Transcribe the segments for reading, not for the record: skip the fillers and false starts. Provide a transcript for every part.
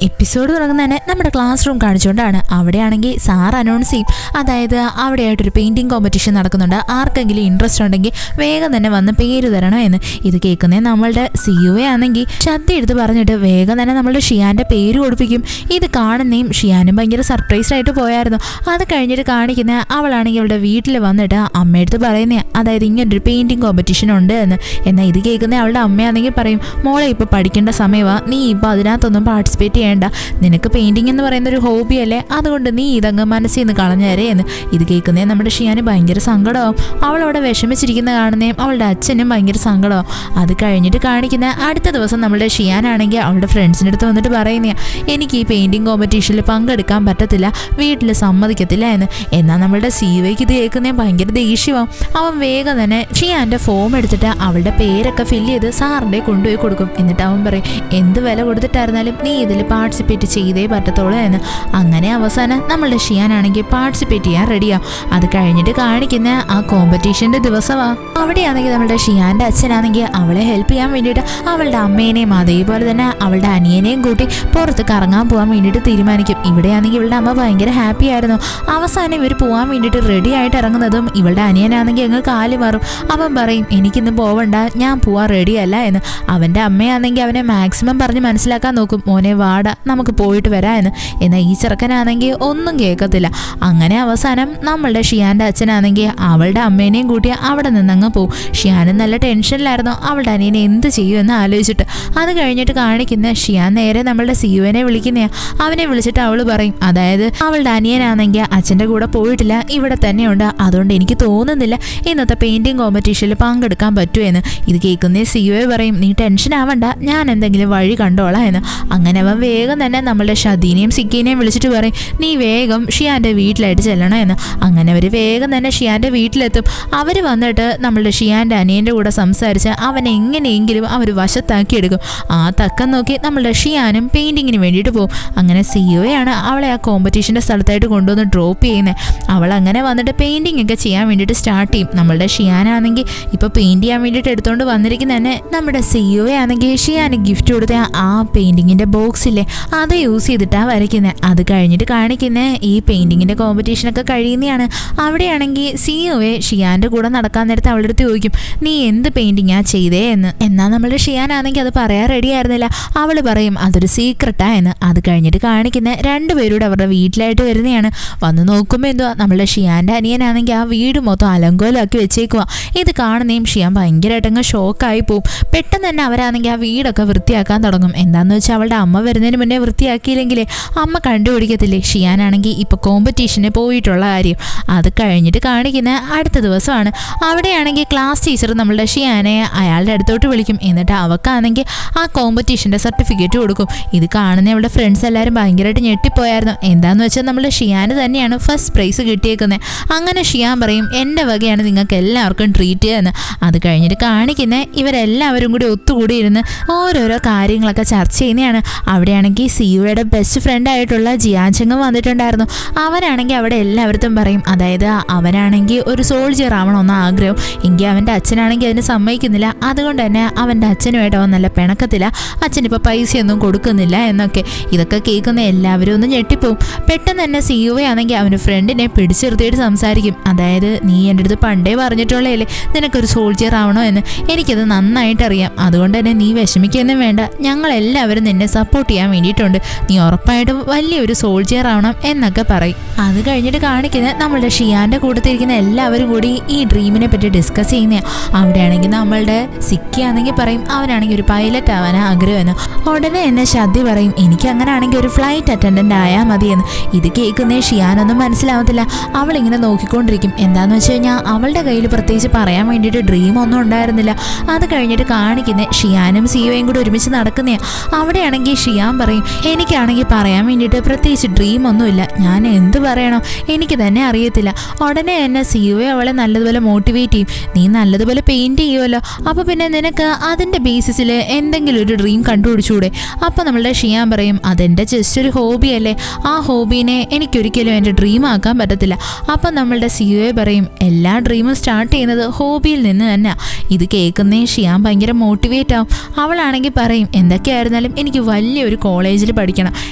Episode തുടങ്ങുന്നതന്നെ നമ്മുടെ class room കാണിച്ചുകൊണ്ടാണ്. അവിടെയാണെങ്കിൽ sir announce ചെയ്യും, അതായത് അവിടെയായിട്ടൊരു പെയിൻറ്റിങ് കോമ്പറ്റീഷൻ നടക്കുന്നുണ്ട്, ആർക്കെങ്കിലും ഇൻട്രസ്റ്റ് ഉണ്ടെങ്കിൽ വേഗം തന്നെ വന്ന് പേര് തരണം എന്ന്. ഇത് കേൾക്കുന്നേ നമ്മളുടെ CEO ആണെങ്കിൽ ശബ്ദം എടുത്ത് പറഞ്ഞിട്ട് വേഗം തന്നെ നമ്മളുടെ ഷിയാൻ്റെ പേര് കൊടുപ്പിക്കും. ഇത് കാണുന്നേയും ഷിയാനും ഭയങ്കര സർപ്രൈസ് ആയിട്ട് പോയായിരുന്നു. അത് കഴിഞ്ഞിട്ട് കാണിക്കുന്ന അവളാണെങ്കിൽ അവളുടെ വീട്ടിൽ വന്നിട്ട് അമ്മയടുത്ത് പറയുന്നേ, അതായത് ഇങ്ങനൊരു പെയിൻറ്റിങ് കോമ്പറ്റീഷൻ ഉണ്ട് എന്ന്. എന്നാൽ ഇത് കേൾക്കുന്ന അവളുടെ അമ്മയാണെങ്കിൽ പറയും, മോളെ ഇപ്പോൾ പഠിക്കേണ്ട സമയമാണ്, നീ ഇപ്പോൾ അതിനകത്തൊന്നും പാർട്ടിസിപ്പേറ്റ് ചെയ്യേണ്ട, നിനക്ക് പെയിൻറ്റിങ് എന്ന് പറയുന്ന ഒരു ഹോബിയല്ലേ, അതുകൊണ്ട് നീ ഇതങ്ങ് മനസ്സിൽ നിന്ന് കളഞ്ഞേരേ എന്ന്. ഇത് കേൾക്കുന്നേ നമ്മുടെ ഷിയാന് ഭയങ്കര സങ്കടമാവും. അവളവിടെ വിഷമിച്ചിരിക്കുന്ന കാണുന്നേയും അവളുടെ അച്ഛനും ഭയങ്കര സങ്കടമാവും. അത് കഴിഞ്ഞിട്ട് കാണിക്കുന്ന അടുത്ത ദിവസം നമ്മുടെ ഷിയാനാണെങ്കിൽ അവളുടെ ഫ്രണ്ട്സിൻ്റെ അടുത്ത് വന്നിട്ട് പറയുന്നേ, എനിക്ക് ഈ പെയിൻറ്റിങ് കോമ്പറ്റീഷനിൽ പങ്കെടുക്കാൻ പറ്റത്തില്ല, വീട്ടിൽ സമ്മതിക്കത്തില്ല എന്ന്. എന്നാൽ നമ്മളുടെ സീവയ്ക്ക് ഇത് കേൾക്കുന്നേ ഭയങ്കര ദേഷ്യമാവും. അവൻ വേഗം തന്നെ ഷിയാൻ്റെ ഫോം എടുത്തിട്ട് അവളുടെ പേരൊക്കെ ഫില്ല് ചെയ്ത് സാറിൻ്റെ കൊണ്ടുപോയി കൊടുക്കും. എന്നിട്ട് അവൻ പറയും, എന്ത് വില കൊടുത്തിട്ടായിരുന്നാലും നീ ഇതിൽ പാർട്ടിസിപ്പേറ്റ് ചെയ്തേ പറ്റത്തുള്ളൂ എന്ന്. അങ്ങനെ അവസാനം നമ്മളുടെ ഷിയാനാണെങ്കിൽ പാർട്ടിസിപ്പേറ്റ് ചെയ്യാൻ റെഡിയാവും. അത് കഴിഞ്ഞിട്ട് കാണിക്കുന്ന ആ കോമ്പറ്റീഷൻ്റെ ദിവസമാണ്. അവിടെയാണെങ്കിൽ നമ്മളുടെ ഷിയാൻ്റെ അച്ഛനാണെങ്കിൽ അവളെ ഹെൽപ്പ് ചെയ്യാൻ വേണ്ടിയിട്ട് അവളുടെ അമ്മേനെയും അതേപോലെ തന്നെ അവളുടെ അനിയനെയും കൂട്ടി പുറത്ത് കറങ്ങാൻ പോകാൻ വേണ്ടിയിട്ട് തീരുമാനിക്കും. ഇവിടെയാണെങ്കിൽ ഇവളുടെ അമ്മ ഭയങ്കര ഹാപ്പി ആയിരുന്നു. അവസാനം ഇവർ പോകാൻ വേണ്ടിയിട്ട് റെഡി ആയിട്ട് ഇറങ്ങുന്നതും ഇവളുടെ അനിയനാണെങ്കിൽ അങ്ങ് കാല് മാറും. അവൻ പറയും, എനിക്കിന്ന് പോവണ്ട, ഞാൻ പോവാൻ റെഡിയല്ല എന്ന്. അവൻ്റെ അമ്മയാണെങ്കിൽ അവനെ മാക്സിമം പറഞ്ഞ് മനസ്സിലാക്കാൻ നോക്കും, മോനെ വാട, നമുക്ക് പോയിട്ട് വരാം എന്ന്. എന്നാൽ ഈ ചെറുക്കനാണെങ്കിൽ ഒന്നും കേൾക്കത്തില്ല. അങ്ങനെ അവസാനം നമ്മളുടെ ഷിയാൻ്റെ അച്ഛനാണെങ്കിൽ അവളുടെ അമ്മേനെയും കൂട്ടി അവിടെ നിന്നങ്ങ് പോവും. ഷിയാനും നല്ല ടെൻഷനിലായിരുന്നു അവളുടെ അനിയനെ എന്ത് ചെയ്യുമെന്ന് ആലോചിച്ചിട്ട്. അത് കഴിഞ്ഞിട്ട് കാണിക്കുന്ന ഷിയാൻ നേരെ നമ്മളുടെ സിയുവിനെ വിളിക്കുന്നതാണ്. അവനെ വിളിച്ചിട്ട് അവൾ പറയും, അതായത് അവളുടെ അനിയനാണെങ്കിൽ അച്ഛൻ്റെ കൂടെ പോയിട്ടില്ല, ഇവിടെ തന്നെയുണ്ട്, അതുകൊണ്ട് എനിക്ക് തോന്നുന്നില്ല ഇന്നത്തെ പെയിൻറ്റിങ് കോമ്പറ്റീഷനിൽ പങ്കെടുക്കാൻ പറ്റുമെന്ന്. ഇത് കേൾക്കുന്ന സിയുവെ പറയും, നീ ടെൻഷൻ ആവണ്ട, ഞാൻ എന്തെങ്കിലും വഴി കണ്ടോളാം എന്ന്. അങ്ങനെ അവൻ വേഗം തന്നെ നമ്മളുടെ ഷദീനെയും സിക്കിനെയും വിളിച്ചിട്ട് പറയും, നീ വേഗം ഷിയാൻ്റെ വീട്ടിലായിട്ട് ചെല്ലണം എന്ന്. അങ്ങനെ അവർ വേഗം തന്നെ ഷിയാൻ്റെ വീട്ടിലെത്തും. അവർ വന്നിട്ട് നമ്മളുടെ ഷിയാൻ്റെ അനിയൻ്റെ കൂടെ സംസാരിച്ച് അവനെ എങ്ങനെയെങ്കിലും അവർ വശത്താക്കി എടുക്കും. ആ തക്കം നോക്കി നമ്മളുടെ ഷിയാനും പെയിൻറ്റിങ്ങിന് വേണ്ടിയിട്ട് പോകും. അങ്ങനെ സിയോയാണ് അവളെ ആ കോമ്പറ്റീഷൻ്റെ സ്ഥലത്തായിട്ട് കൊണ്ടുവന്ന് ഡ്രോപ്പ് ചെയ്യുന്നത്. അവൾ അങ്ങനെ വന്നിട്ട് പെയിൻറ്റിങ് ഒക്കെ ചെയ്യാൻ വേണ്ടിയിട്ട് സ്റ്റാർട്ട് ചെയ്യും. നമ്മളുടെ ഷിയാനാണെങ്കിൽ ഇപ്പോൾ പെയിൻറ്റ് ചെയ്യാൻ വേണ്ടിയിട്ട് എടുത്തുകൊണ്ട് വന്നിരിക്കുന്ന തന്നെ നമ്മുടെ സിയോയാണെങ്കിൽ ഷിയാന് ഗിഫ്റ്റ് കൊടുത്ത ആ പെയിൻറ്റിങ്ങിൻ്റെ ബോക്സില്ലേ, അത് യൂസ് ചെയ്തിട്ടാണ് വരയ്ക്കുന്നത്. അത് കഴിഞ്ഞിട്ട് കാണിക്കുന്ന ഈ പെയിൻറ്റിങ്ങിൻ്റെ കോമ്പറ്റീഷനൊക്കെ കഴിയുന്നതാണ്. അവിടെയാണെങ്കിൽ സിയോയെ ഷിയാൻ്റെ കൂടെ നടക്കാൻ നേരത്തെ അവളുടെ അടുത്ത് ചോദിക്കും, നീ എന്ത് പെയിൻറ്റിങ്ങാ ചെയ്തേ എന്ന്. എന്നാൽ നമ്മളുടെ ഷിയാനാണെങ്കിൽ അത് പറയാൻ റെഡി ആയിരുന്നില്ല. അവൾ പറയും, അതൊരു സീക്രട്ടാ എന്ന്. അത് കഴിഞ്ഞിട്ട് കാണിക്കുന്ന രണ്ടുപേരുടെ അവരുടെ വീട്ടിലായിട്ട് വരുന്നതാണ്. വന്ന് നോക്കുമ്പോൾ എന്തുവാ, നമ്മളുടെ ഷിയാൻ്റെ അനിയനാണെങ്കിൽ ആ വീട് മൊത്തം അലങ്കോലമാക്കി വെച്ചേക്കുക. ഇത് കാണുന്നേയും ഷിയാൻ ഭയങ്കരമായിട്ടങ്ങ് ഷോക്കായി പോവും. പെട്ടെന്ന് തന്നെ അവരാണെങ്കിൽ ആ വീടൊക്കെ വൃത്തിയാക്കാൻ തുടങ്ങും. എന്താണെന്ന് വെച്ചാൽ അവളുടെ അമ്മ വരുന്നതിന് മുന്നേ വൃത്തിയാക്കിയില്ലെങ്കിലേ അമ്മ കണ്ടുപിടിക്കത്തില്ലേ ഷിയാനാണെങ്കിൽ ഇപ്പോൾ കോമ്പറ്റീഷന് പോയിട്ടുള്ള കാര്യം. അത് കഴിഞ്ഞിട്ട് കാണിക്കുന്ന അടുത്ത ദിവസമാണ്. അവിടെയാണെങ്കിൽ ക്ലാസ് ടീച്ചർ നമ്മളുടെ ഷിയാനെ അയാളുടെ അടുത്തോട്ട് വിളിക്കും. എന്നിട്ട് അവൾക്കാണെങ്കിൽ ആ കോമ്പറ്റീഷൻ്റെ സർട്ടിഫിക്കറ്റ് കൊടുക്കും. ഇത് കാണുന്ന അവളുടെ ഫ്രണ്ട്സ് എല്ലാവരും ഭയങ്കരമായിട്ട് ഞെട്ടിപ്പോയായിരുന്നു. എന്താണെന്ന് വെച്ചാൽ നമ്മളുടെ ഷിയാന് തന്നെയാണ് ഫസ്റ്റ് പ്രൈസ് കിട്ടിയേക്കുന്നത്. അങ്ങനെ ഷിയാൻ പറയും, എൻ്റെ വകയാണ് നിങ്ങൾക്ക് എല്ലാവർക്കും ട്രീറ്റ് ചെയ്യുന്നത്. അത് കഴിഞ്ഞിട്ട് കാണിക്കുന്ന ഇവരെല്ലാവരും കൂടി ഒത്തുകൂടി ഇരുന്ന് ഓരോരോ കാര്യങ്ങളൊക്കെ ചർച്ച ചെയ്യുന്നതാണ്. അവിടെയാണെങ്കിൽ സിയുയുടെ ബെസ്റ്റ് ഫ്രണ്ട് ആയിട്ടുള്ള ജിയാൻചങ്ങും വന്നിട്ടുണ്ടായിരുന്നു. അവനാണെങ്കിൽ അവിടെ എല്ലാവരും പറയും, അതായത് അവനാണെങ്കിൽ ഒരു സോൾജിയർ ആവണമെന്ന് ആഗ്രഹം, എങ്കിൽ അവൻ്റെ അച്ഛനാണെങ്കിൽ അതിന് സമ്മതിക്കുന്നില്ല. അതുകൊണ്ട് തന്നെ അവൻ്റെ അച്ഛനുമായിട്ട് അവൻ നല്ല പിണക്കത്തില്ല, അച്ഛനിപ്പോൾ പൈസയൊന്നും കൊടുക്കുന്നില്ല എന്നൊക്കെ. ഇതൊക്കെ കേൾക്കുന്ന എല്ലാവരും ഒന്ന് ഞെട്ടിപ്പോവും. പെട്ടെന്ന് തന്നെ സിയുവയാണെങ്കിൽ അവൻ്റെ ഫ്രണ്ടിനെ പിടിച്ചിരുത്തിയിട്ട് സംസാരിക്കും, അതായത് നീ എൻ്റെ അടുത്ത് പണ്ടേ പറഞ്ഞിട്ടുള്ളതല്ലേ നിനക്കൊരു സോൾജിയർ ആവണോ എന്ന്, എനിക്കത് നന്നായിട്ടറിയാം, അതുകൊണ്ട് തന്നെ നീ വിഷമിക്കൊന്നും വേണ്ട, ഞങ്ങളെല്ലാവരും നിന്നെ സപ്പോർട്ട് ചെയ്യാൻ വേണ്ടിയിട്ടുണ്ട്, നീ ഉറപ്പായിട്ടും വലിയൊരു സോൾജിയർ ആവണം എന്നൊക്കെ പറയും. അത് കഴിഞ്ഞിട്ട് കാണിക്കുന്നത് നമ്മളുടെ ഷിയാൻ്റെ കൂട്ടത്തിരിക്കുന്ന എല്ലാവരും കൂടി ഈ ഡ്രീമിനെ പറ്റി ഡിസ്കസ് ചെയ്യുന്ന. അവിടെയാണെങ്കിൽ നമ്മളുടെ സിക്കിയാണെങ്കിൽ പറയും, അവനാണെങ്കിൽ ഒരു പൈലറ്റ് ആവാൻ ആഗ്രഹമെന്ന്. ഉടനെ എന്നെ ഷദ്ദി പറയും, എനിക്ക് അങ്ങനെ ആണെങ്കിൽ ഒരു ഫ്ലൈറ്റ് അറ്റൻഡൻ്റ് ആയാൽ മതിയെന്ന്. ഇത് കേൾക്കുന്നേ ഷിയാനൊന്നും മനസ്സിലാവത്തില്ല. അവളിങ്ങനെ നോക്കിക്കൊണ്ടിരിക്കും. എന്താണെന്ന് വെച്ച് കഴിഞ്ഞാൽ അവളുടെ കയ്യിൽ പ്രത്യേകിച്ച് പറയാൻ വേണ്ടിയിട്ട് ഡ്രീം ഒന്നും ഉണ്ടായിരുന്നില്ല. അത് കഴിഞ്ഞിട്ട് കാണിക്കുന്നത് ഷിയാനും സിയോയും കൂടി ഒരുമിച്ച് നടക്കുന്നതാണ്. അവിടെയാണെങ്കിൽ ഷിയാൻ പറയും, എനിക്കാണെങ്കിൽ പറയാൻ വേണ്ടിയിട്ട് പ്രത്യേകിച്ച് ഡ്രീം ഒന്നുമില്ല, ഞാൻ എന്ത് പറയണോ എനിക്ക് തന്നെ അറിയത്തില്ല. ഉടനെ എന്നെ സിയോയെ അവളെ നല്ലതുപോലെ മോട്ടിവേറ്റ് ചെയ്യും, നീ നല്ലതുപോലെ പെയിൻറ്റ് ചെയ്യുമല്ലോ, അപ്പോൾ പിന്നെ നിനക്ക് അതിൻ്റെ ബേസിസിൽ എന്തെങ്കിലും ഒരു ഡ്രീം കണ്ടുപിടിച്ചൂടെ. അപ്പോൾ നമ്മളുടെ ഷിയാൻ പറയും, അതെൻ്റെ ജസ്റ്റ് ഒരു ഹോബിയല്ലേ, ആ ഹോബീനെ എനിക്കൊരിക്കലും എൻ്റെ ഡ്രീം ആക്കാൻ പറ്റത്തില്ല. അപ്പം നമ്മളുടെ സിയോയെ പറയും, എല്ലാ ഡ്രീമും സ്റ്റാർട്ട് ചെയ്യുന്നത് ഹോബിയിൽ നിന്ന് തന്നെ. ഇത് കേൾക്കുന്നേ ഷിയാൻ ഭയങ്കര മോട്ടിവേറ്റ് ആവും. അവളാണെങ്കിൽ പറയും, എന്തൊക്കെയായിരുന്നാലും എനിക്ക് വലിയൊരു കോളേജിൽ പഠിക്കണം.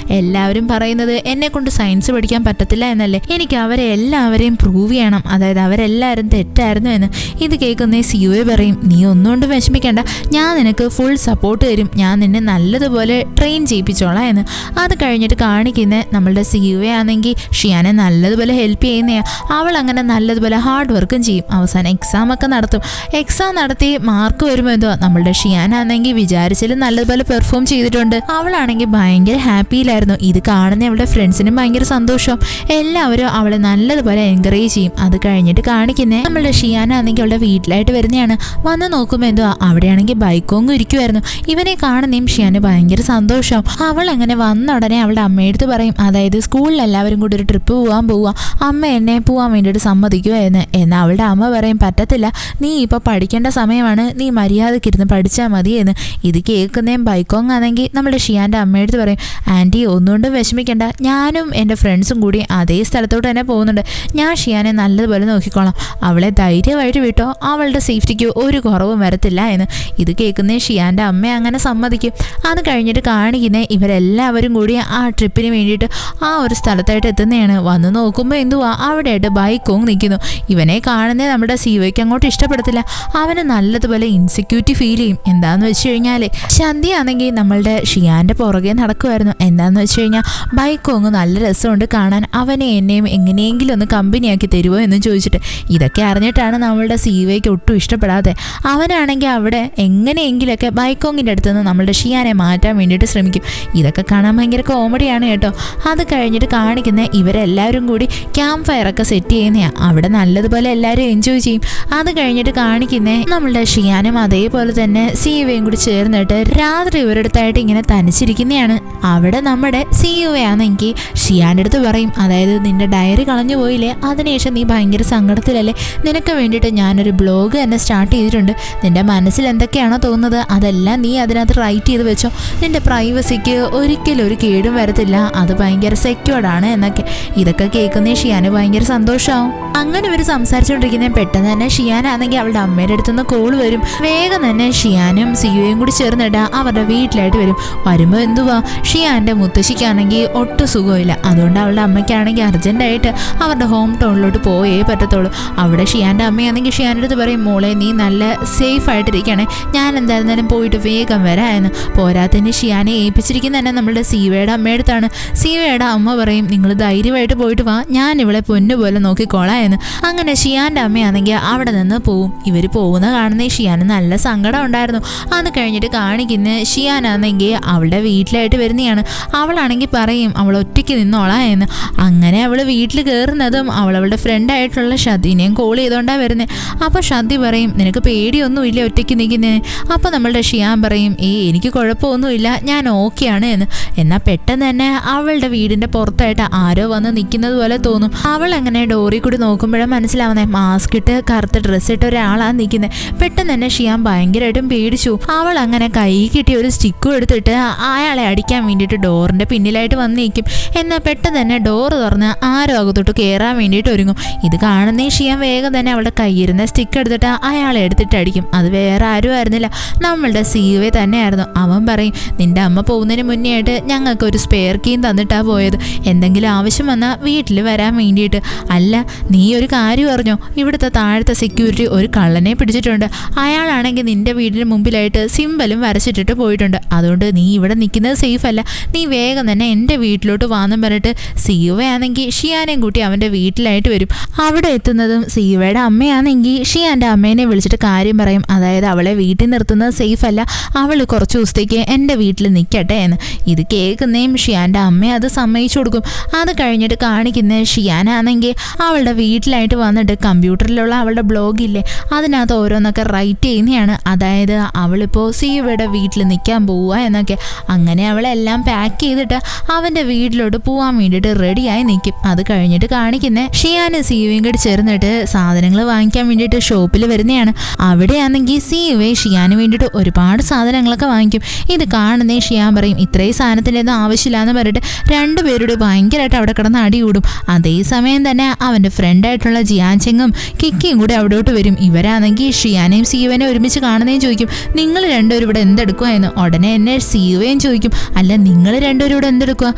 എല്ലാവരും പറയുന്നത് എന്നെ കൊണ്ട് സയൻസ് പഠിക്കാൻ പറ്റത്തില്ല എന്നല്ലേ. എനിക്ക് അവരെ എല്ലാവരെയും പ്രൂവ് ചെയ്യണം, അതായത് അവരെല്ലാവരും തെറ്റായിരുന്നു എന്ന്. ഇത് കേൾക്കുന്നേ സിയുവെ പറയും, നീ ഒന്നുകൊണ്ട് വിഷമിക്കേണ്ട, ഞാൻ നിനക്ക് ഫുൾ സപ്പോർട്ട് തരും, ഞാൻ നിന്നെ നല്ലതുപോലെ ട്രെയിൻ ചെയ്യിപ്പിച്ചോളാം എന്ന്. അത് കഴിഞ്ഞിട്ട് കാണിക്കുന്ന നമ്മളുടെ സിയുവെ ആണെങ്കിൽ ഷിയാനെ നല്ലതുപോലെ ഹെൽപ്പ് ചെയ്യുന്നതാണ്. അവൾ അങ്ങനെ നല്ലതുപോലെ ഹാർഡ് വർക്കും ചെയ്യും. അവസാനം എക്സാം ഒക്കെ നടത്തും. എക്സാം നടത്തി മാർക്ക് വരുമ്പോൾ എന്തോ നമ്മളുടെ ഷിയാനാണെങ്കിൽ വിചാരിച്ചാലും നല്ലതുപോലെ പെർഫോം ചെയ്തിട്ടുണ്ട്. അവളാണെങ്കിൽ ഭയങ്കര ഹാപ്പിയിലായിരുന്നു. ഇത് കാണുന്ന അവളുടെ ഫ്രണ്ട്സിനും ഭയങ്കര സന്തോഷം. എല്ലാവരും അവളെ നല്ലതുപോലെ എൻകറേജ് ചെയ്യും. അത് കഴിഞ്ഞിട്ട് കാണിക്കുന്നേ നമ്മളുടെ ഷിയാനാണെങ്കിൽ അവളുടെ വീട്ടിലായിട്ട് വരുന്നതാണ്. വന്ന് നോക്കുമ്പോൾ എന്തോ അവിടെയാണെങ്കിൽ ബൈക്കോങ്ങും ഇരിക്കുമായിരുന്നു. ഇവനെ കാണുന്നേയും ഷിയാന് ഭയങ്കര സന്തോഷം. അവൾ അങ്ങനെ വന്ന ഉടനെ അവളുടെ അമ്മയെടുത്ത് പറയും, അതായത് സ്കൂളിൽ എല്ലാവരും കൂടി ഒരു ട്രിപ്പ് പോകാൻ പോവുക, അമ്മ എന്നെ പോകാൻ വേണ്ടിയിട്ട് സമ്മതിക്കുക എന്ന്. എന്നാൽ അവളുടെ അമ്മ പറയും, പറ്റത്തില്ല, നീ ഇപ്പോൾ പഠിക്കേണ്ട സമയമാണ്, നീ മര്യാദക്കിരുന്ന് പഠിച്ചാൽ മതി എന്ന്. ഇത് കേൾക്കുന്നേയും ബൈക്കോങ് ആണെങ്കിൽ നമ്മുടെ ഷിയാൻ്റെ അമ്മയെടുത്ത് പറയും, ആൻറ്റി ഒന്നുകൊണ്ടും വിഷമിക്കേണ്ട, ഞാനും എൻ്റെ ഫ്രണ്ട്സും കൂടി അതേ സ്ഥലത്തോട്ട് തന്നെ പോകുന്നുണ്ട്, ഞാൻ ഷിയാനെ നല്ലതുപോലെ നോക്കിക്കോളാം, അവളെ ധൈര്യമായിട്ട് വിട്ടോ, അവളുടെ സേഫ്റ്റിക്ക് ഒരു കുറവും വരത്തില്ല എന്ന്. ഇത് കേൾക്കുന്നേ ഷിയാൻ്റെ അമ്മ അങ്ങനെ സമ്മതിക്കും. അത് കഴിഞ്ഞിട്ട് കാണിക്കുന്നേ ഇവരെല്ലാവരും കൂടി ആ ട്രിപ്പിന് വേണ്ടിയിട്ട് ആ ഒരു സ്ഥലത്തായിട്ട് എത്തുന്നതാണ്. വന്ന് നോക്കുമ്പോൾ എന്തുവാ അവിടെയായിട്ട് ബൈക്കോങ് നിൽക്കുന്നു. ഇവനെ കാണുന്നേ നമ്മുടെ സിവയ്ക്ക് അങ്ങോട്ട് ഇഷ്ടപ്പെടത്തില്ല. അവന് നല്ലതുപോലെ ഇൻസെക്യൂരിറ്റി ഫീൽ ചെയ്യും. എന്താണെന്ന് വെച്ച് കഴിഞ്ഞാൽ ശാന്തിയാണെങ്കിൽ നമ്മളുടെ ഷിയാൻ്റെ പുറകെ നടക്കുമായിരുന്നു. എന്താണെന്ന് വെച്ച് കഴിഞ്ഞാൽ ബൈക്കോങ് നല്ല രസമുണ്ട് കാണാൻ, അവനെ എന്നെയും എങ്ങനെയെങ്കിലും ഒന്ന് കമ്പനിയാക്കി തരുമോ എന്ന് ചോദിച്ചിട്ട്. ഇതൊക്കെ അറിഞ്ഞിട്ടാണ് നമ്മളുടെ സിവയ്ക്ക് ഒട്ടും ഇഷ്ടപ്പെടാതെ. അവനാണെങ്കിൽ അവിടെ എങ്ങനെയെങ്കിലൊക്കെ ബൈക്കോങ്ങിൻ്റെ അടുത്ത് നിന്ന് നമ്മളുടെ ഷിയാനെ മാറ്റാൻ വേണ്ടിയിട്ട് ശ്രമിക്കും. ഇതൊക്കെ കാണാൻ ഭയങ്കര കോമഡിയാണ് കേട്ടോ. അത് കഴിഞ്ഞിട്ട് കാണിക്കുന്ന ഇവരെല്ലാവരും കൂടി ക്യാമ്പ് ഫയറൊക്കെ സെറ്റ് ചെയ്യുന്നതാണ്. അവിടെ നല്ലതുപോലെ എല്ലാവരും എൻജോയ് ചെയ്യും. അത് കഴിഞ്ഞിട്ട് കാണിക്കുന്നേ നമ്മളുടെ ഷിയാനും അതേപോലെ തന്നെ സിയുവയും കൂടി ചേർന്നിട്ട് രാത്രി ഇവരടുത്തായിട്ട് ഇങ്ങനെ തനിച്ചിരിക്കുന്നതാണ്. അവിടെ നമ്മുടെ സിയുവയാണെങ്കിൽ ഷിയാൻ്റെ അടുത്ത് പറയും, അതായത് നിന്റെ ഡയറി കളഞ്ഞു പോയില്ലേ, അതിനുശേഷം നീ ഭയങ്കര സങ്കടത്തിലല്ലേ, നിനക്ക് വേണ്ടിയിട്ട് ഞാനൊരു ബ്ലോഗ് തന്നെ സ്റ്റാർട്ട് ചെയ്തിട്ടുണ്ട്, നിന്റെ മനസ്സിൽ എന്തൊക്കെയാണോ തോന്നുന്നത് അതെല്ലാം നീ അതിനകത്ത് റൈറ്റ് ചെയ്ത് വെച്ചോ, നിന്റെ പ്രൈവസിക്ക് ഒരിക്കലും ഒരു കേടും വരത്തില്ല, അത് ഭയങ്കര സെക്യൂർഡാണ് എന്നൊക്കെ. ഇതൊക്കെ കേൾക്കുന്നേ ഷിയാന് ഭയങ്കര സന്തോഷമാവും. അങ്ങനെ ഇവർ സംസാരിച്ചുകൊണ്ടിരിക്കുന്ന പെട്ടെന്ന് തന്നെ ഷിയാനാണെങ്കിൽ അവളുടെ അമ്മയുടെ അടുത്തുനിന്ന് കോൾ വരും. വേഗം തന്നെ ഷിയാനും സിയുയും കൂടി ചേർന്നിട്ട് അവരുടെ വീട്ടിലായിട്ട് വരും. വരുമ്പോൾ എന്തുവാ ഷിയാൻ്റെ മുത്തശ്ശിക്കാണെങ്കിൽ ഒട്ടും സുഖമില്ല. അതുകൊണ്ട് അവളുടെ അമ്മയ്ക്കാണെങ്കിൽ അർജൻറ്റായിട്ട് അവരുടെ ഹോം ടൗണിലോട്ട് പോയേ പറ്റത്തുള്ളൂ. അവിടെ ഷിയാൻ്റെ അമ്മയാണെങ്കിൽ ഷിയാൻ്റെ അടുത്ത് പറയും, മോളെ നീ നല്ല സേഫ് ആയിട്ടിരിക്കണേ, ഞാൻ എന്തായിരുന്നാലും പോയിട്ട് വേഗം വരാം എന്ന്. പോരാത്തതിന് ഷിയാനെ ഏൽപ്പിച്ചിരിക്കുന്ന തന്നെ നമ്മളുടെ സീവയുടെ അമ്മയടുത്താണ്. സീവയുടെ അമ്മ പറയും, നിങ്ങൾ ധൈര്യമായിട്ട് പോയിട്ട് വാ, ഞാൻ ഇവളെ പൊന്നുപോലെ നോക്കിക്കോളാം എന്ന്. അങ്ങനെ ഷിയാൻ്റെ അമ്മയാണെങ്കിൽ അവിടെ നിന്ന് പോവും. ഇവർ പോകുന്ന കാണുന്ന ഷിയാന് നല്ല സങ്കടം ഉണ്ടായിരുന്നു. അത് കഴിഞ്ഞിട്ട് കാണിക്കുന്ന ഷിയാനാണെങ്കിൽ അവളുടെ വീട്ടിലായിട്ട് വരുന്നതാണ്. അവളാണെങ്കിൽ പറയും അവൾ ഒറ്റയ്ക്ക് നിന്നോളാം എന്ന്. അങ്ങനെ അവൾ വീട്ടിൽ കയറുന്നതും അവളുടെ ഫ്രണ്ടായിട്ടുള്ള ഷദ്ദിനെയും കോൾ ചെയ്തുകൊണ്ടാണ് വരുന്നത്. അപ്പോൾ ഷദ്ദി പറയും, നിനക്ക് പേടിയൊന്നുമില്ല ഒറ്റയ്ക്ക് നിൽക്കുന്നതിന്? അപ്പോൾ നമ്മളുടെ ഷിയാൻ പറയും, എനിക്ക് കുഴപ്പമൊന്നുമില്ല, ഞാൻ ഓക്കെയാണ് എന്ന്. എന്നാൽ പെട്ടെന്ന് തന്നെ അവളുടെ വീടിൻ്റെ പുറത്തായിട്ട് ആരോ വന്ന് നിൽക്കുന്നത് പോലെ തോന്നും. അവൾ അങ്ങനെ ഡോറിൽ കൂടി നോക്കുമ്പോഴും മനസ്സിലാവുന്നത് മാസ്ക് ഇട്ട് കറുത്ത ഡ്രസ്സ് ഇട്ട് ഒരാളാണ് നിൽക്കുന്നത്. പെട്ടെന്ന് തന്നെ ഷിയാൻ ഭയങ്കരമായിട്ടും പേടിച്ചു. അവൾ അങ്ങനെ കൈ കിട്ടിയ ഒരു സ്റ്റിക്കും എടുത്തിട്ട് അയാളെ അടിക്കാൻ വേണ്ടിയിട്ട് ഡോറിൻ്റെ പിന്നിലായിട്ട് വന്ന് നിൽക്കും. എന്നാൽ പെട്ടെന്ന് തന്നെ ഡോറ് തുറന്ന് ആരോ അകത്തോട്ട് കയറാൻ വേണ്ടിയിട്ട് ഒരുങ്ങും. ഇത് കാണുന്ന ഷിയാൻ വേഗം തന്നെ അവളുടെ കയ്യിരുന്ന സ്റ്റിക്ക് എടുത്തിട്ട് അയാളെ എടുത്തിട്ട് അടിക്കും. അത് വേറെ ആരും ആയിരുന്നില്ല, നമ്മളുടെ സിയുവെ തന്നെയായിരുന്നു. അവൻ പറയും, നിന്റെ അമ്മ പോകുന്നതിന് മുന്നേ ആയിട്ട് ഞങ്ങൾക്ക് ഒരു സ്പെയർ കീം തന്നിട്ടാണ് പോയത്, എന്തെങ്കിലും ആവശ്യം വന്നാൽ വീട്ടിൽ വരാൻ വേണ്ടിയിട്ട്. അല്ല, നീ ഒരു കാര്യം അറിഞ്ഞോ, ഇവിടുത്തെ താഴത്തെ സെക്യൂരിറ്റി ഒരു കള്ളനെ പിടിച്ചിട്ടുണ്ട്. അയാളാണെങ്കിൽ നിന്റെ വീടിന് മുമ്പിലായിട്ട് സിമ്പലും വരച്ചിട്ടിട്ട് പോയിട്ടുണ്ട്. അതുകൊണ്ട് നീ ഇവിടെ നിൽക്കുന്നത് സേഫ് അല്ല, നീ വേഗം തന്നെ എൻ്റെ വീട്ടിലോട്ട് വാന്നും പറഞ്ഞിട്ട് സിയുവയാണെങ്കിൽ ഷിയാനെയും കൂട്ടി അവൻ്റെ വീട്ടിലായിട്ട് വരും. അവിടെ എത്തുന്നതും സിയുവയുടെ അമ്മയാണെങ്കിൽ ഷിയാൻ്റെ അമ്മേനെ വിളിച്ചിട്ട് കാര്യം പറയും, അതായത് അവളെ വീട്ടിൽ നിർത്തുന്നത് സേഫ് അല്ല, അവൾ കുറച്ച് ദിവസത്തേക്ക് എൻ്റെ വീട്ടിൽ നിൽക്കട്ടെ എന്ന്. ഇത് കേൾക്കുന്നേയും ഷിയാൻ്റെ അമ്മ അത് സമ്മതിച്ചു കൊടുക്കും. അത് കഴിഞ്ഞിട്ട് കാണിക്കുന്ന ഷിയാനാണെങ്കിൽ അവളുടെ വീട്ടിലായിട്ട് വന്നിട്ട് കമ്പ്യൂട്ടറിലുള്ള അവളുടെ ബ്ലോഗില്ലേ അതിനകത്ത് ഓരോന്നൊക്കെ റൈറ്റ് ചെയ്യുന്നതാണ്. അതായത് അവളിപ്പോൾ സിയുവയുടെ വീട്ടിൽ നിൽക്കാൻ പോവുക എന്നൊക്കെ. അങ്ങനെ അവളെല്ലാം പാക്ക് ചെയ്തിട്ട് അവൻ്റെ വീട്ടിലോട്ട് പോകാൻ വേണ്ടിയിട്ട് റെഡിയായി നിൽക്കും. അത് കഴിഞ്ഞിട്ട് കാണിക്കുന്ന ഷിയാനും സിയുവയും കൂടി ചേർന്നിട്ട് സാധനങ്ങൾ വാങ്ങിക്കാൻ വേണ്ടിയിട്ട് ഷോപ്പിൽ വരുന്നതാണ്. അവിടെയാണെങ്കിൽ സിയുവെ ഷിയാന് വേണ്ടിയിട്ട് ഒരുപാട് സാധനങ്ങളൊക്കെ വാങ്ങിക്കും. ഇത് കാണുന്നേ ഷിയാൻ പറയും, ഇത്രയും സാധനത്തിൻ്റെ ഒന്നും ആവശ്യമില്ലാന്ന് പറഞ്ഞിട്ട് രണ്ടുപേരുടെ ഭയങ്കരമായിട്ട് അവിടെ കിടന്ന് അടി കൂടും. അതേസമയം തന്നെ അവൻ്റെ ഫ്രണ്ടായിട്ടുള്ള ജിയാൻ ചെങ്ങും കിക്കിയും കൂടെ അവിടോട്ട് വരും. ഇവരാണെങ്കിൽ ഷിയാനെയും സിയുവിനെയും ഒരുമിച്ച് കാണുന്നേയും ചോദിക്കും, നിങ്ങൾ രണ്ടുപേരും ഇവിടെ എന്തെടുക്കുമായിരുന്നു? ഉടനെ എന്നെ സിയുവയും ചോദിക്കും, ചോദിക്കും, അല്ല നിങ്ങൾ രണ്ടുപേരും ഇവിടെ എന്തെടുക്കുക,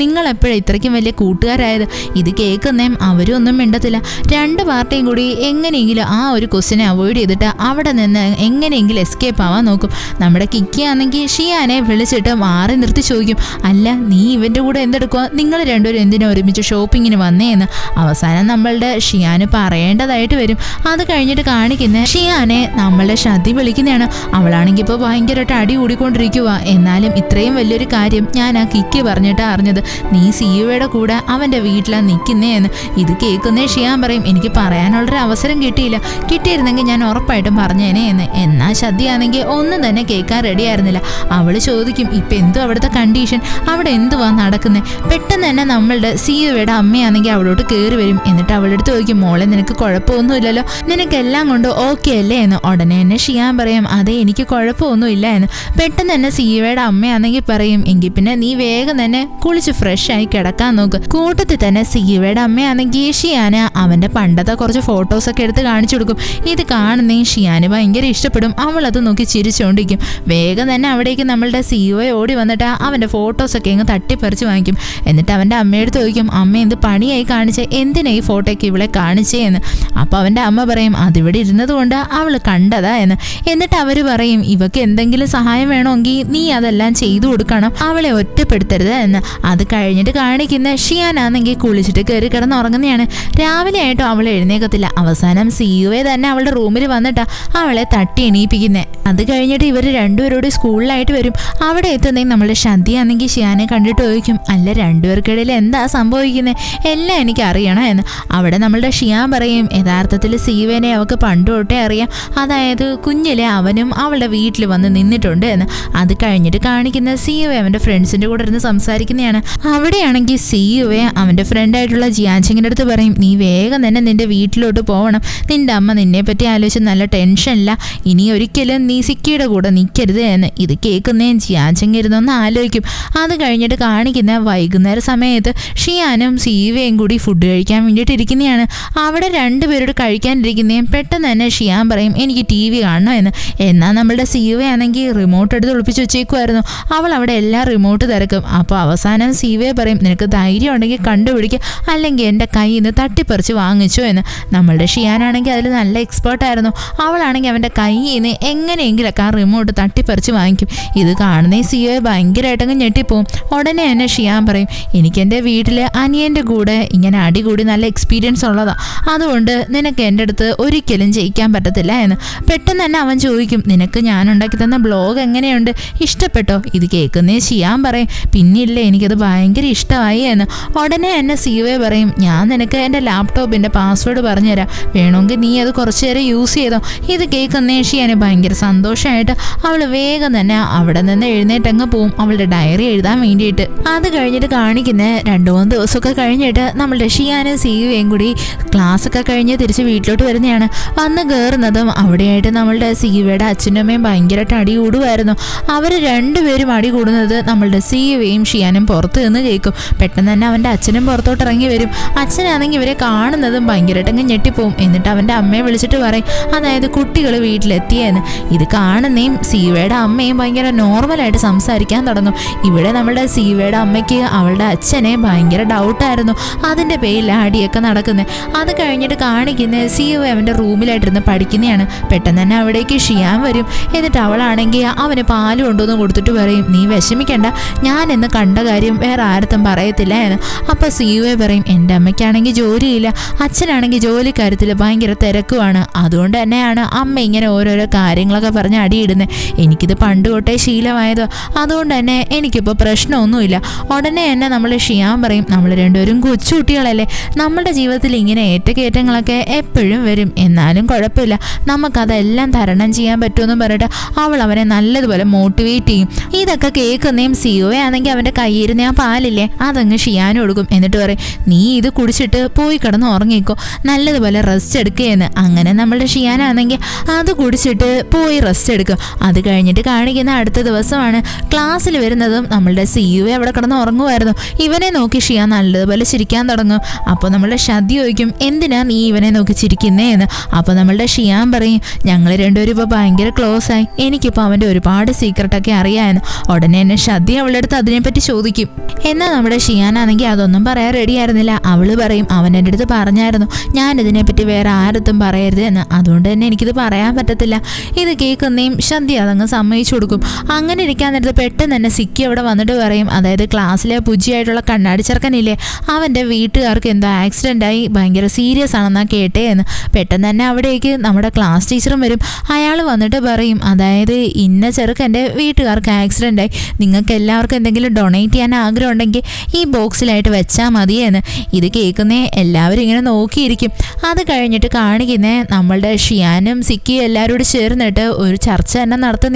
നിങ്ങൾ എപ്പോഴും ഇത്രയ്ക്കും വലിയ കൂട്ടുകാരായത്? ഇത് കേൾക്കുന്നേം അവരും ഒന്നും മിണ്ടത്തില്ല. രണ്ട് പാർട്ടിയും കൂടി എങ്ങനെയെങ്കിലും ആ ഒരു ക്വസ്റ്റിനെ അവോയ്ഡ് ചെയ്തിട്ട് അവിടെ നിന്ന് എങ്ങനെയെങ്കിലും എസ്കേപ്പ് ആവാൻ നോക്കും. നമ്മുടെ കിക്കിയാണെങ്കിൽ ഷിയാനെ വിളിച്ചിട്ട് മാറി നിർത്തി ചോദിക്കും, അല്ല നീ ഇവൻ്റെ കൂടെ എന്തെടുക്കുക, നിങ്ങൾ രണ്ടുപേരും എന്തിനാ ഒരുമിച്ച് ഷോപ്പിങ്ങിന് വന്നേന്ന്. അവസാനം നമ്മളുടെ ഷിയാന് പറയേണ്ടതായിട്ട് വരും. അത് കഴിഞ്ഞിട്ട് കാണിക്കുന്ന ഷിയാനെ നമ്മളുടെ ഷതി വിളിക്കുന്നതാണ്. അവളാണെങ്കിൽ ഇപ്പോൾ ഭയങ്കരമായിട്ട് അടി കൂടിക്കൊണ്ടിരിക്കുക. എന്നാലും ഇത്രയും വലിയൊരു കാര്യം ഞാൻ ആ കിക്ക് പറഞ്ഞിട്ട് അറിഞ്ഞത്, നീ സിയുവയുടെ കൂടെ അവൻ്റെ വീട്ടിലാണ് നിൽക്കുന്നേന്ന്. ഇത് കേൾക്കുന്നേ ഷിയാൻ പറയും, എനിക്ക് പറയാനുള്ളൊരു അവസരം കിട്ടിയില്ല, കിട്ടിയിരുന്നെങ്കിൽ ഞാൻ ഉറപ്പായിട്ടും പറഞ്ഞേനെ എന്ന്. എന്നാൽ ഷതിയാണെങ്കിൽ ഒന്നും തന്നെ കേൾക്കാൻ റെഡി ആയിരുന്നില്ല. അവൾ ചോദിക്കും, ഇപ്പം എന്തോ അവിടുത്തെ കണ്ടീഷൻ, അവിടെ എന്തുവാ നടക്കുന്നത്? പെട്ടെന്ന് തന്നെ നമ്മളുടെ സിയുവയുടെ അമ്മയാണെങ്കിൽ അവളോട്ട് കയറി വരും. എന്നിട്ട് അവളുടെ അടുത്ത് ചോദിക്കും, മോളെ നിനക്ക് കുഴപ്പമൊന്നുമില്ലല്ലോ, നിനക്കെല്ലാം കൊണ്ട് ഓക്കെ അല്ലേ എന്ന്. ഉടനെ തന്നെ ഷിയാൻ പറയും, അതെ എനിക്ക് കുഴപ്പമൊന്നുമില്ല എന്ന്. പെട്ടെന്ന് തന്നെ സിയുവയുടെ അമ്മയാണെങ്കിൽ പറയും, എങ്കിൽ പിന്നെ നീ വേഗം തന്നെ കുളിച്ച് ഫ്രഷ് ആയി കിടക്കാൻ നോക്ക്. കൂട്ടത്തിൽ തന്നെ സിയുവയുടെ അമ്മയാണെങ്കിൽ ഷിയാന് അവൻ്റെ പണ്ടത്തെ കുറച്ച് ഫോട്ടോസൊക്കെ എടുത്ത് കാണിച്ചു കൊടുക്കും. ഇത് കാണുന്നേ ഷിയാന് ഭയങ്കര ഇഷ്ടപ്പെടും. അവൾ അത് നോക്കി ചിരിച്ചുകൊണ്ടിരിക്കും. വേഗം തന്നെ അവിടേക്ക് നമ്മളുടെ സിയുവെ ഓടി വന്നിട്ട് അവൻ്റെ ഫോട്ടോസൊക്കെ അങ്ങ് തട്ടിപ്പറിച്ച് വാങ്ങിക്കും. എന്നിട്ട് അവൻ്റെ അമ്മയോട് ചോദിക്കും, അമ്മ എന്ത് പണിയായി കാണിച്ചേ, എന്തിനാ ഈ ഫോട്ടോയ്ക്ക് ഇവളെ കാണിച്ചേ എന്ന്. അപ്പോൾ അവൻ്റെ അമ്മ പറയും, അതിവിടെ ഇരുന്നത് കൊണ്ട് അവൾ കണ്ടതാ എന്ന്. എന്നിട്ട് അവർ പറയും, ഇവക്ക് എന്തെങ്കിലും സഹായം വേണമെങ്കിൽ നീ അതെല്ലാം ചെയ്തു കൊടുക്കണം, അവളെ ഒറ്റപ്പെടുത്തരുത് എന്ന്. അത് കഴിഞ്ഞിട്ട് കാണിക്കുന്ന ഷിയാനാണെങ്കിൽ കുളിച്ചിട്ട് കയറി കിടന്ന് ഉറങ്ങുന്നതാണ്. രാവിലെ ആയിട്ടും അവൾ എഴുന്നേക്കത്തില്ല. അവസാനം സിയുവെ തന്നെ അവളുടെ റൂമിൽ വന്നിട്ടാ അവളെ തട്ടി എണീപ്പിക്കുന്നത്. അത് കഴിഞ്ഞിട്ട് ഇവർ രണ്ടുപേരോട് സ്കൂളിലായിട്ട് വരും. അവിടെ എത്തുന്നേ നമ്മളുടെ ഷന്തിയാണെങ്കിൽ ഷിയാനെ കണ്ടിട്ട് ചോദിക്കും, അല്ല രണ്ടുപേർക്കിടയിൽ എന്താ സംഭവിക്കുന്നത്, എല്ലാം എനിക്ക് അറിയണം എന്ന്. അവിടെ നമ്മളുടെ ഷിയാൻ പറയും, യഥാർത്ഥത്തിൽ സിയുവിനെ അവൾക്ക് പണ്ട് തൊട്ടേ അറിയാം, അതായത് കുഞ്ഞിലെ അവനും അവളുടെ വീട്ടിൽ വന്ന് നിന്നിട്ടുണ്ട് എന്ന്. അത് കഴിഞ്ഞിട്ട് കാണിക്കുന്ന സിയുവെ അവൻ്റെ ഫ്രണ്ട്സിൻ്റെ കൂടെ ഇരുന്ന് സംസാരിക്കുന്നതാണ്. അവിടെയാണെങ്കിൽ സിയുവെ അവൻ്റെ ഫ്രണ്ടായിട്ടുള്ള ജിയാൻചിങ്ങിൻ്റെ അടുത്ത് പറയും, നീ വേഗം തന്നെ നിൻ്റെ വീട്ടിലോട്ട് പോകണം, നിൻ്റെ അമ്മ നിന്നെ പറ്റി ആലോചിച്ച് നല്ല ടെൻഷനില്ല, ഇനി ഒരിക്കലും നീ സിക്കിയുടെ കൂടെ നിൽക്കരുത് എന്ന്. ഇത് കേൾക്കുന്നേ ജിയാൻചിങ് ഇരുന്നൊന്ന് ആലോചിക്കും. അത് കഴിഞ്ഞിട്ട് കാണിക്കുന്ന വൈകുന്നേര സമയത്ത് ഷിയാനും സിയുവയും കൂടി ഫുഡ് കഴിക്കാൻ വേണ്ടിയിട്ട് ഇരിക്കുന്നതാണ്. അവിടെ രണ്ടുപേരോട് കഴിക്കാനിരിക്കുന്നതും പെട്ടെന്ന് തന്നെ ഷിയാൻ പറയും, എനിക്ക് TV കാണണം എന്ന്. എന്നാൽ നമ്മളുടെ സിയുവയാണെങ്കിൽ റിമോട്ട് എടുത്ത് ഒളിപ്പിച്ച് വെച്ചേക്കുമായിരുന്നു. അവൾ അവിടെ എല്ലാ റിമോട്ട് തിരക്കും. അപ്പോൾ അവസാനം സിയുവയെ പറയും, നിനക്ക് ധൈര്യം ഉണ്ടെങ്കിൽ കണ്ടുപിടിക്കുക, അല്ലെങ്കിൽ എൻ്റെ കയ്യിൽ നിന്ന് തട്ടിപ്പറിച്ച് വാങ്ങിച്ചോ എന്ന്. നമ്മളുടെ ഷിയാനാണെങ്കിൽ അതിൽ നല്ല എക്സ്പേർട്ടായിരുന്നു. അവളാണെങ്കിൽ അവൻ്റെ കയ്യിൽ നിന്ന് എങ്ങനെയെങ്കിലൊക്കെ ആ റിമോട്ട് തട്ടിപ്പറിച്ച് വാങ്ങിക്കും. ഇത് കാണുന്ന സിയുവയെ ഭയങ്കരമായിട്ടങ്ങ് ഞെട്ടിപ്പോവും. ഉടനെ തന്നെ ഷിയാൻ പറയും, എനിക്കെൻ്റെ വീട്ടിൽ അനിയൻ്റെ കൂടെ ഇങ്ങനെ അടികൂടി നല്ല എക്സ്പീരിയൻസ് ഉള്ളതാണ്, അതുകൊണ്ട് നിനക്ക് എൻ്റെ അടുത്ത് ഒരിക്കലും ജയിക്കാൻ പറ്റത്തില്ല എന്ന്. പെട്ടെന്ന് തന്നെ അവൻ ചോദിക്കും, നിനക്ക് ഞാൻ ഉണ്ടാക്കി തന്ന ബ്ലോഗ് എങ്ങനെയുണ്ട്, ഇഷ്ടപ്പെട്ടോ? ഇത് കേൾക്കുന്നേ ഷിയാൻ പറയും, പിന്നില്ലേ എനിക്കത് ഭയങ്കര ഇഷ്ടമായി എന്ന്. ഉടനെ തന്നെ സിയുവെ പറയും, ഞാൻ നിനക്ക് എൻ്റെ ലാപ്ടോപ്പിൻ്റെ പാസ്വേഡ് പറഞ്ഞുതരാം, വേണമെങ്കിൽ നീ അത് കുറച്ച് നേരം യൂസ് ചെയ്തോ. ഇത് കേൾക്കുന്നേ ഷിയാന് ഭയങ്കര സന്തോഷമായിട്ട് അവൾ വേഗം തന്നെ അവിടെ നിന്ന് എഴുന്നേറ്റങ്ങ് പോവും അവളുടെ ഡയറി എഴുതാൻ വേണ്ടിയിട്ട്. അത് കഴിഞ്ഞിട്ട് കാണിക്കുന്ന 2-3 ദിവസമൊക്കെ കഴിഞ്ഞിട്ട് നമ്മളുടെ ഷിയാനും സിയുവയും കൂടി ക്ലാസ്സൊക്കെ കഴിഞ്ഞ് തിരിച്ച് വീട്ടിലോട്ട് വരുന്നതാണ്. വന്ന് കയറുന്നതും അവിടെയായിട്ട് നമ്മളുടെ സിയുവയുടെ അച്ഛനും അമ്മയും ഭയങ്കരമായിട്ട് അടി കൂടുമായിരുന്നു. അവർ രണ്ടുപേരും അടി കൂടുന്നത് നമ്മളുടെ സിയുവയും ഷിയാനും പുറത്ത് നിന്ന് കേൾക്കും. പെട്ടെന്ന് തന്നെ അവൻ്റെ അച്ഛനും പുറത്തോട്ട് ഇറങ്ങി വരും. അച്ഛനാണെങ്കിൽ ഇവരെ കാണുന്നതും ഭയങ്കരമായിട്ടങ്ങ് ഞെട്ടിപ്പോവും. എന്നിട്ട് അവൻ്റെ അമ്മയെ വിളിച്ചിട്ട് പറയും, അതായത് കുട്ടികൾ വീട്ടിലെത്തിയെന്ന്. ഇത് കാണുന്നേയും സിയുവയുടെ അമ്മയും ഭയങ്കര നോർമലായിട്ട് സംസാരിക്കാൻ തുടങ്ങും. ഇവിടെ നമ്മളുടെ സിയുവയുടെ അമ്മയ്ക്ക് അവളുടെ അച്ഛനെ ഭയങ്കര ഡൗട്ടായിരുന്നു. അതിൻ്റെ പേരിൽ അടിയൊക്കെ നടക്കുന്നത്. അത് കഴിഞ്ഞിട്ട് കാണിക്കുന്ന സിയുവ അവൻ്റെ റൂമിലായിട്ടിരുന്ന് പഠിക്കുന്നതാണ്. പെട്ടെന്ന് തന്നെ അവിടേക്ക് ഷിയാൻ വരും. എന്നിട്ട് അവളാണെങ്കിൽ അവന് പാല് കൊണ്ടുവന്ന് കൊടുത്തിട്ട് പറയും, നീ വിഷമിക്കണ്ട, ഞാൻ ഇന്ന് കണ്ട കാര്യം വേറെ ആർത്തും പറയത്തില്ല എന്ന്. അപ്പോൾ സിയുവെ പറയും, എൻ്റെ അമ്മയ്ക്കാണെങ്കിൽ ജോലിയില്ല, അച്ഛനാണെങ്കിൽ ജോലിക്കാര്യത്തിൽ ഭയങ്കര തിരക്കുമാണ്, അതുകൊണ്ട് തന്നെയാണ് അമ്മ ഇങ്ങനെ ഓരോരോ കാര്യങ്ങളൊക്കെ പറഞ്ഞ് അടിയിടുന്നത്. എനിക്കിത് പണ്ട് തൊട്ടേ ശീലമായതോ, അതുകൊണ്ട് തന്നെ എനിക്കിപ്പോൾ പ്രശ്നമൊന്നുമില്ല. ഉടനെ തന്നെ നമ്മൾ ഷിയാൻ പറയും, നമ്മൾ രണ്ടുപേരും കൊച്ചുകുട്ടികളല്ലേ, നമ്മുടെ ജീവിതത്തിൽ ഇങ്ങനെ ഏറ്റക്കയറ്റങ്ങളൊക്കെ എപ്പോഴും വരും, എന്നാലും കുഴപ്പമില്ല, നമുക്കതെല്ലാം തരണം ചെയ്യാൻ പറ്റുമെന്ന് പറഞ്ഞിട്ട് അവൾ അവനെ നല്ലതുപോലെ മോട്ടിവേറ്റ് ചെയ്യും. ഇതൊക്കെ കേൾക്കുന്നേയും സിയുവയാണെങ്കിൽ അവൻ്റെ കയ്യിരുന്ന ആ പാലില്ലേ അതങ്ങ് ഷിയാനും കൊടുക്കും. എന്നിട്ട് പറയും, നീ ഇത് കുടിച്ചിട്ട് പോയി കിടന്ന് ഉറങ്ങിക്കോ, നല്ലതുപോലെ റെസ്റ്റ് എടുക്കുകയെന്ന്. അങ്ങനെ നമ്മളുടെ ഷിയാനാണെങ്കിൽ അത് കുടിച്ചിട്ട് പോയി റെസ്റ്റ് എടുക്കും. അത് കഴിഞ്ഞിട്ട് കാണിക്കുന്ന അടുത്ത ദിവസമാണ്. ക്ലാസ്സിൽ വരുന്നതും നമ്മളുടെ സിയുവെ അവിടെ കിടന്ന് ഉറങ്ങുമായിരുന്നു. ഇവനെ നോക്കി ഷിയാൻ നല്ലതുപോലെ ചിരിക്കാൻ തുടങ്ങും. അപ്പോൾ നമ്മളുടെ ഷതി ചോദിക്കും, എന്തിനാ നീ ഇവനെ നോക്കി ചിരിക്കുന്നേ എന്ന്. അപ്പോൾ നമ്മളുടെ ഷിയാൻ പറയും, ഞങ്ങൾ രണ്ടുപേരും ഇപ്പോൾ ഭയങ്കര ക്ലോസ് ആയി, എനിക്കിപ്പോൾ അവൻ്റെ ഒരുപാട് സീക്രട്ടൊക്കെ അറിയാമെന്ന്. ഉടനെ തന്നെ ഷദ്യ അവളുടെ അടുത്ത് അതിനെപ്പറ്റി ചോദിക്കും. എന്നാൽ നമ്മുടെ ഷിയാനാണെങ്കിൽ അതൊന്നും പറയാൻ റെഡി ആയിരുന്നില്ല. അവള് പറയും അവൻ എൻ്റെ അടുത്ത് പറഞ്ഞായിരുന്നു ഞാൻ ഇതിനെപ്പറ്റി വേറെ ആരത്തും പറയരുത് എന്ന്, അതുകൊണ്ട് തന്നെ എനിക്കിത് പറയാൻ പറ്റത്തില്ല. ഇത് കേൾക്കുന്നേയും ഷദ്യ അതങ്ങ് സമ്മതിച്ചു കൊടുക്കും. അങ്ങനെ ഇരിക്കാൻ നേരത്ത് പെട്ടെന്ന് തന്നെ സിക്കി അവിടെ വന്നിട്ട് പറയും, അതായത് ക്ലാസ്സിലെ പുജിയായിട്ടുള്ള കണ്ണാടി ചെറുക്കനില്ലേ, അവൻ്റെ വീട്ടുകാർക്ക് എന്തോ ആക്സിഡൻ്റ് ആയി ഭയങ്കര സീരിയസ് ആണെന്നാ കേട്ടേ എന്ന്. പെട്ടെന്ന് തന്നെ അവിടേക്ക് നമ്മുടെ ക്ലാസ് ടീച്ചറും വരും. അയാൾ വന്നിട്ട് പറയും, അതായത് ഇന്ന ചെറുക്കൻ്റെ വീട്ടുകാർക്ക് ആക്സിഡൻ്റ് ആയി, നിങ്ങൾക്ക് എല്ലാവർക്കും എന്തെങ്കിലും ഡൊണേറ്റ് ചെയ്യാൻ ആഗ്രഹം ഉണ്ടെങ്കിൽ ഈ ബോക്സിലായിട്ട് വെച്ചാൽ മതിയെന്ന്. ഇത് കേൾക്കുന്നേ എല്ലാവരും ഇങ്ങനെ നോക്കിയിരിക്കും. അത് കഴിഞ്ഞിട്ട് കാണിക്കുന്നേ നമ്മളുടെ ഷിയാനും സിക്കിയും എല്ലാവരോടും ചേർന്നിട്ട് ഒരു ചർച്ച തന്നെ നടത്തുന്നതാണ്.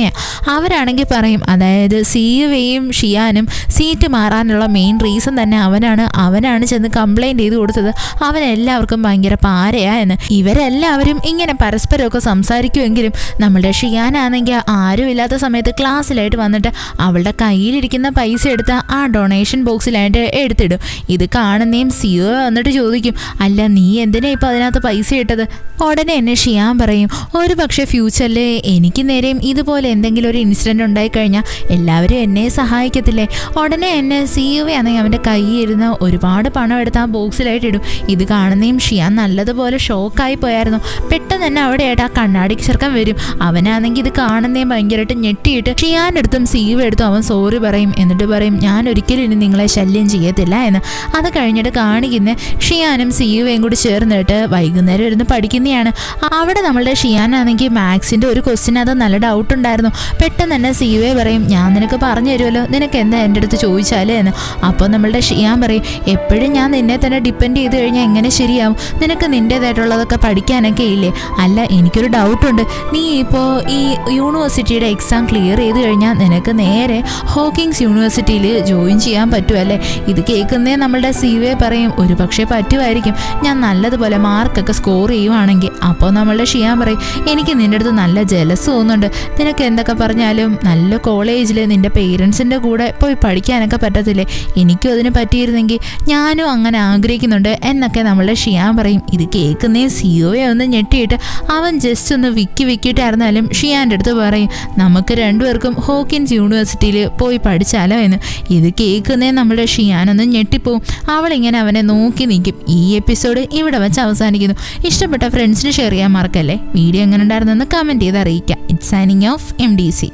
അവരാണെങ്കിൽ പറയും, അതായത് സിയുവയും ഷിയാനും സീറ്റ് മാറാനുള്ള മെയിൻ റീസൺ തന്നെ അവനാണ് ചെന്ന് കംപ്ലൈൻറ്റ് ചെയ്ത് കൊടുത്തത്, അവനെല്ലാവർക്കും ഭയങ്കര പാരയാ എന്ന്. ഇവരെല്ലാവരും ഇങ്ങനെ പരസ്പരമൊക്കെ സംസാരിക്കുമെങ്കിലും നമ്മളുടെ ഷിയാനാണെങ്കിൽ ആരുമില്ലാത്ത സമയത്ത് ക്ലാസ്സിലായിട്ട് വന്നിട്ട് അവളുടെ കയ്യിലിരിക്കുന്ന പൈസ എടുത്ത് ആ ഡൊണേഷൻ ബോക്സിലായിട്ട് എടുത്തിടും. ഇത് കാണുന്നേയും സിയോ വന്നിട്ട് ചോദിക്കും, അല്ല നീ എന്തിനാ ഇപ്പോൾ അതിനകത്ത് പൈസ ഇട്ടത്? ഉടനെ എന്നെ ഷിയാൻ പറയും, ഒരു പക്ഷേ ഫ്യൂച്ചറിൽ എനിക്ക് നേരെയും ഇതുപോലെ എന്തെങ്കിലും ഒരു ഇൻസിഡൻറ്റ് ഉണ്ടായിക്കഴിഞ്ഞാൽ എല്ലാവരും എന്നെ സഹായിക്കത്തില്ലേ? ഉടനെ എന്നെ സിയുവയാണെങ്കിൽ അവൻ്റെ കയ്യിൽ ഇരുന്ന് ഒരുപാട് പണം എടുത്ത് ആ ബോക്സിലായിട്ട് ഇടും. ഇത് കാണുന്നേയും ഷിയാൻ നല്ലതുപോലെ ഷോക്കായി പോയായിരുന്നു. പെട്ടെന്ന് തന്നെ അവിടെയായിട്ട് ആ കണ്ണാടി ചെറുക്കൻ വരും. അവനാണെങ്കിൽ ഇത് കാണുന്നേയും ഭയങ്കരമായിട്ട് ഞെട്ടിയിട്ട് ഷിയാൻ്റെ അടുത്തും സിയുവ എടുത്തും അവൻ സോറി പറയും. എന്നിട്ട് പറയും, ഞാൻ ഒരിക്കലും ഇനി നിങ്ങളെ ശല്യം ചെയ്യത്തില്ല എന്ന്. അത് കഴിഞ്ഞിട്ട് കാണിക്കുന്ന ഷിയാനും സിയുവയും കൂടി ചേർന്നിട്ട് വൈകുന്നേരം ഇരുന്ന് പഠിക്കുന്നതാണ്. അവിടെ നമ്മളുടെ ഷിയാനാണെങ്കിൽ മാത്സിൻ്റെ ഒരു ക്വസ്റ്റിനകത്ത് നല്ല ഡൗട്ട് ഉണ്ടായിരുന്നു. പെട്ടെന്ന് തന്നെ സിയുവെ പറയും, ഞാൻ നിനക്ക് പറഞ്ഞു തരുമല്ലോ, നിനക്ക് എന്താ എൻ്റെ അടുത്ത് ചോദിച്ചാലേ എന്ന്. അപ്പോൾ നമ്മളുടെ ഷിയാൻ പറയും, എപ്പോഴും ഞാൻ നിന്നെ തന്നെ ഡിപ്പെൻഡ് ചെയ്ത് കഴിഞ്ഞാൽ എങ്ങനെ ശരിയാവും? നിനക്ക് നിൻ്റേതായിട്ടുള്ളതൊക്കെ പഠിക്കാനൊക്കെ ഇല്ലേ? അല്ല എനിക്കൊരു ഡൗട്ടുണ്ട്, നീ ഇപ്പോൾ ഈ യൂണിവേഴ്സിറ്റിയുടെ എക്സാം ക്ലിയർ ചെയ്ത് കഴിഞ്ഞാൽ നിനക്ക് നേരെ ഹോക്കിങ്സ് യൂണിവേഴ്സിറ്റിയിൽ ജോയിൻ ചെയ്യാൻ പറ്റുമല്ലേ? ഇത് കേൾക്കുന്നേ നമ്മളുടെ സിവെ പറയും, ഒരു പക്ഷേ പറ്റുമായിരിക്കും, ഞാൻ നല്ലതുപോലെ മാർക്കൊക്കെ സ്കോർ ചെയ്യുവാണെങ്കിൽ. അപ്പോൾ നമ്മളുടെ ഷിയാൻ പറയും, എനിക്ക് നിൻ്റെ അടുത്ത് നല്ല ജലസ് തോന്നുന്നുണ്ട്, നിനക്ക് എന്തൊക്കെ പറഞ്ഞാലും നല്ല കോളേജിൽ നിൻ്റെ പേരൻസിൻ്റെ കൂടെ പോയി പഠിക്കാനൊക്കെ പറ്റത്തില്ലേ? എനിക്കും അതിന് പറ്റിയിരുന്നെങ്കിൽ ഞാനും അങ്ങനെ ആഗ്രഹിക്കുന്നുണ്ട് എന്നൊക്കെ നമ്മളുടെ ഷിയാൻ പറയും. ഇത് കേൾക്കുന്നേ സിയോയെ ഒന്ന് ഞെട്ടിയിട്ട് അവൻ ജസ്റ്റ് ഒന്ന് വിക്കിയിട്ടായിരുന്നാലും ഷിയാൻ്റെ അടുത്ത് പറയും, നമുക്ക് രണ്ടുപേർക്കും ഹോക്കിൻസ് യൂണിവേഴ്സിറ്റിയിൽ പോയി പഠിച്ചാലോ എന്ന്. ഇത് കേൾക്കുന്നേ നമ്മുടെ ഷിയാനൊന്ന് ഞെട്ടിപ്പോവും. അവളിങ്ങനെ അവനെ നോക്കി നിൽക്കും. ഈ എപ്പിസോഡ് ഇവിടെ വെച്ച് അവസാനിക്കുന്നു. ഇഷ്ടപ്പെട്ട ഫ്രണ്ട്സിന് ഷെയർ ചെയ്യാൻ മറക്കല്ലേ. വീഡിയോ എങ്ങനെ ഉണ്ടായിരുന്നെന്ന് കമൻറ്റ് ചെയ്ത് അറിയിക്കാം. It's signing off MDC.